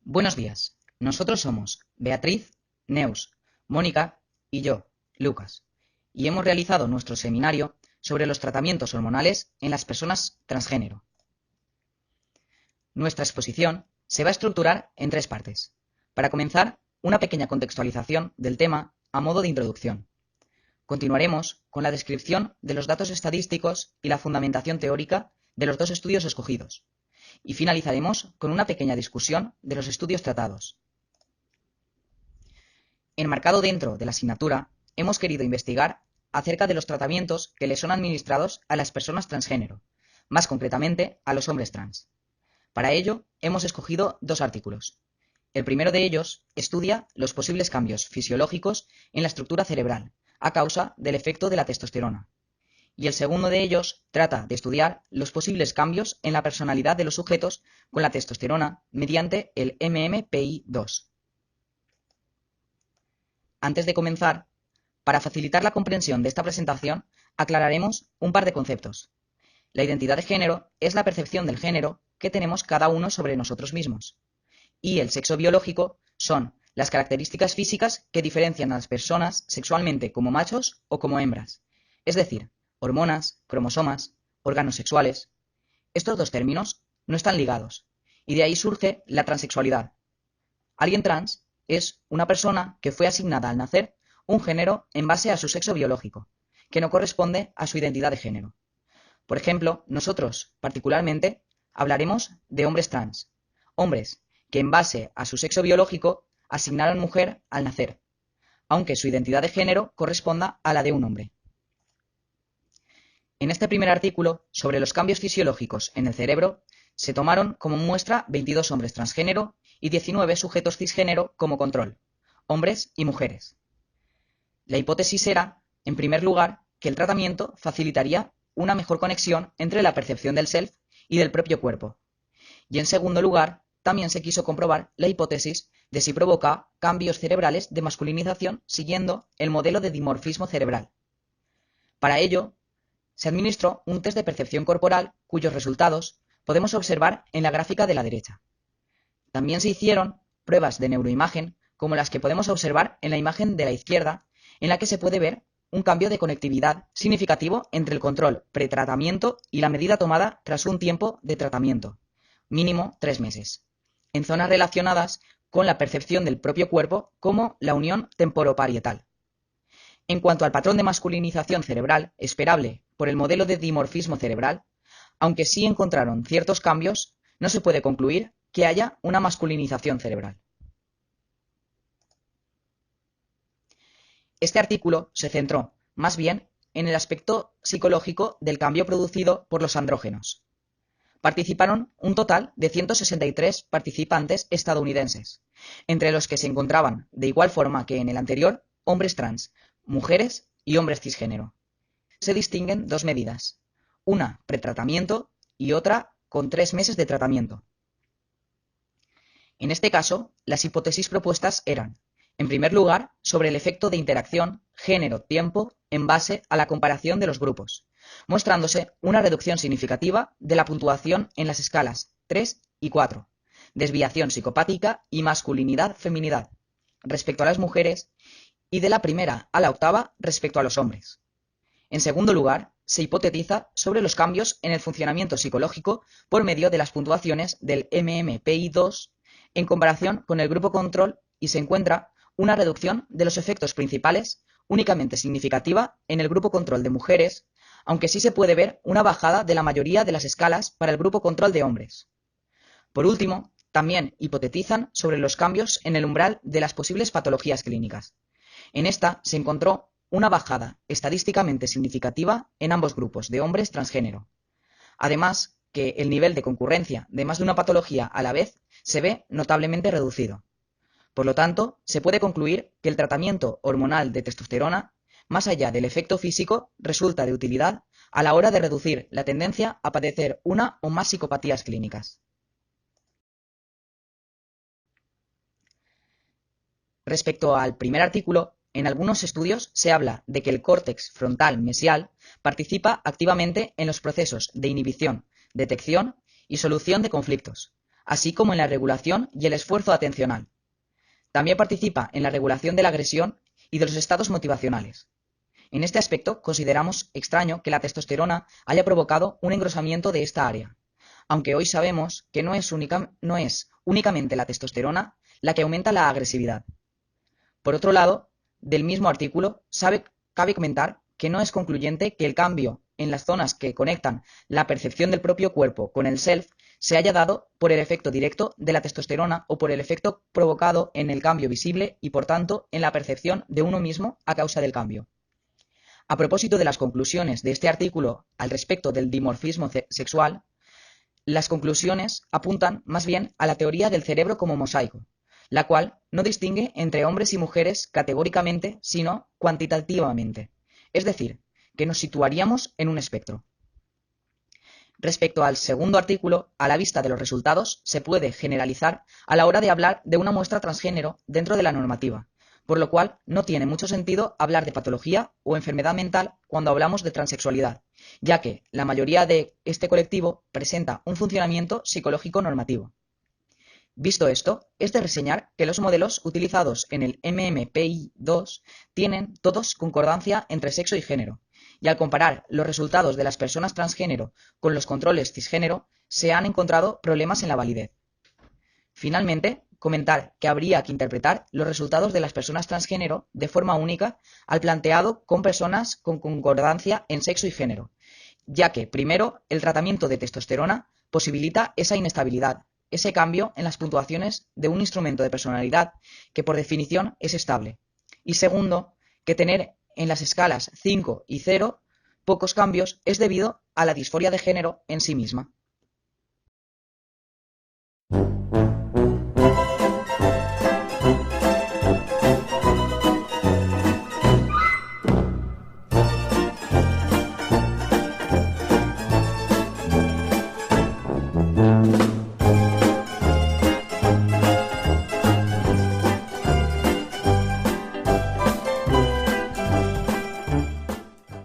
Buenos días. Nosotros somos Beatriz, Neus, Mónica y yo, Lucas, y hemos realizado nuestro seminario sobre los tratamientos hormonales en las personas transgénero. Nuestra exposición se va a estructurar en tres partes. Para comenzar, una pequeña contextualización del tema a modo de introducción. Continuaremos con la descripción de los datos estadísticos y la fundamentación teórica de los dos estudios escogidos. Y finalizaremos con una pequeña discusión de los estudios tratados. Enmarcado dentro de la asignatura, hemos querido investigar acerca de los tratamientos que le son administrados a las personas transgénero, más concretamente a los hombres trans. Para ello, hemos escogido dos artículos. El primero de ellos estudia los posibles cambios fisiológicos en la estructura cerebral a causa del efecto de la testosterona. Y el segundo de ellos trata de estudiar los posibles cambios en la personalidad de los sujetos con la testosterona mediante el MMPI-2. Antes de comenzar, para facilitar la comprensión de esta presentación, aclararemos un par de conceptos. La identidad de género es la percepción del género que tenemos cada uno sobre nosotros mismos. Y el sexo biológico son las características físicas que diferencian a las personas sexualmente como machos o como hembras. Es decir, hormonas, cromosomas, órganos sexuales. Estos dos términos no están ligados, y de ahí surge la transexualidad. Alguien trans es una persona que fue asignada al nacer un género en base a su sexo biológico, que no corresponde a su identidad de género. Por ejemplo, nosotros, particularmente, hablaremos de hombres trans, hombres que en base a su sexo biológico asignaron mujer al nacer, aunque su identidad de género corresponda a la de un hombre. En este primer artículo, sobre los cambios fisiológicos en el cerebro, se tomaron como muestra 22 hombres transgénero y 19 sujetos cisgénero como control, hombres y mujeres. La hipótesis era, en primer lugar, que el tratamiento facilitaría una mejor conexión entre la percepción del self y del propio cuerpo. Y en segundo lugar, también se quiso comprobar la hipótesis de si provoca cambios cerebrales de masculinización siguiendo el modelo de dimorfismo cerebral. Para ello, se administró un test de percepción corporal cuyos resultados podemos observar en la gráfica de la derecha. También se hicieron pruebas de neuroimagen como las que podemos observar en la imagen de la izquierda, en la que se puede ver un cambio de conectividad significativo entre el control pretratamiento y la medida tomada tras un tiempo de tratamiento, mínimo 3 meses, en zonas relacionadas con la percepción del propio cuerpo como la unión temporoparietal. En cuanto al patrón de masculinización cerebral esperable por el modelo de dimorfismo cerebral, aunque sí encontraron ciertos cambios, no se puede concluir que haya una masculinización cerebral. Este artículo se centró, más bien, en el aspecto psicológico del cambio producido por los andrógenos. Participaron un total de 163 participantes estadounidenses, entre los que se encontraban, de igual forma que en el anterior, hombres trans, mujeres y hombres cisgénero. Se distinguen dos medidas, una pretratamiento y otra con 3 meses de tratamiento. En este caso, las hipótesis propuestas eran, en primer lugar, sobre el efecto de interacción género-tiempo en base a la comparación de los grupos, mostrándose una reducción significativa de la puntuación en las escalas 3 y 4, desviación psicopática y masculinidad-feminidad, respecto a las mujeres, y de la primera a la octava respecto a los hombres. En segundo lugar, se hipotetiza sobre los cambios en el funcionamiento psicológico por medio de las puntuaciones del MMPI-2 en comparación con el grupo control y se encuentra una reducción de los efectos principales únicamente significativa en el grupo control de mujeres, aunque sí se puede ver una bajada de la mayoría de las escalas para el grupo control de hombres. Por último, también hipotetizan sobre los cambios en el umbral de las posibles patologías clínicas. En esta se encontró una bajada estadísticamente significativa en ambos grupos de hombres transgénero. Además, que el nivel de concurrencia de más de una patología a la vez se ve notablemente reducido. Por lo tanto, se puede concluir que el tratamiento hormonal de testosterona, más allá del efecto físico, resulta de utilidad a la hora de reducir la tendencia a padecer una o más psicopatías clínicas. Respecto al primer artículo, en algunos estudios se habla de que el córtex frontal mesial participa activamente en los procesos de inhibición, detección y solución de conflictos, así como en la regulación y el esfuerzo atencional. También participa en la regulación de la agresión y de los estados motivacionales. En este aspecto, consideramos extraño que la testosterona haya provocado un engrosamiento de esta área, aunque hoy sabemos que no es únicamente la testosterona la que aumenta la agresividad. Por otro lado, del mismo artículo, cabe comentar que no es concluyente que el cambio en las zonas que conectan la percepción del propio cuerpo con el self se haya dado por el efecto directo de la testosterona o por el efecto provocado en el cambio visible y, por tanto, en la percepción de uno mismo a causa del cambio. A propósito de las conclusiones de este artículo al respecto del dimorfismo sexual, las conclusiones apuntan más bien a la teoría del cerebro como mosaico, la cual no distingue entre hombres y mujeres categóricamente, sino cuantitativamente, es decir, que nos situaríamos en un espectro. Respecto al segundo artículo, a la vista de los resultados, se puede generalizar a la hora de hablar de una muestra transgénero dentro de la normativa, por lo cual no tiene mucho sentido hablar de patología o enfermedad mental cuando hablamos de transexualidad, ya que la mayoría de este colectivo presenta un funcionamiento psicológico normativo. Visto esto, es de reseñar que los modelos utilizados en el MMPI-2 tienen todos concordancia entre sexo y género, y al comparar los resultados de las personas transgénero con los controles cisgénero, se han encontrado problemas en la validez. Finalmente, comentar que habría que interpretar los resultados de las personas transgénero de forma única al planteado con personas con concordancia en sexo y género, ya que, primero, el tratamiento de testosterona posibilita esa inestabilidad, ese cambio en las puntuaciones de un instrumento de personalidad que por definición es estable, y segundo, que tener en las escalas 5 y 0 pocos cambios es debido a la disforia de género en sí misma.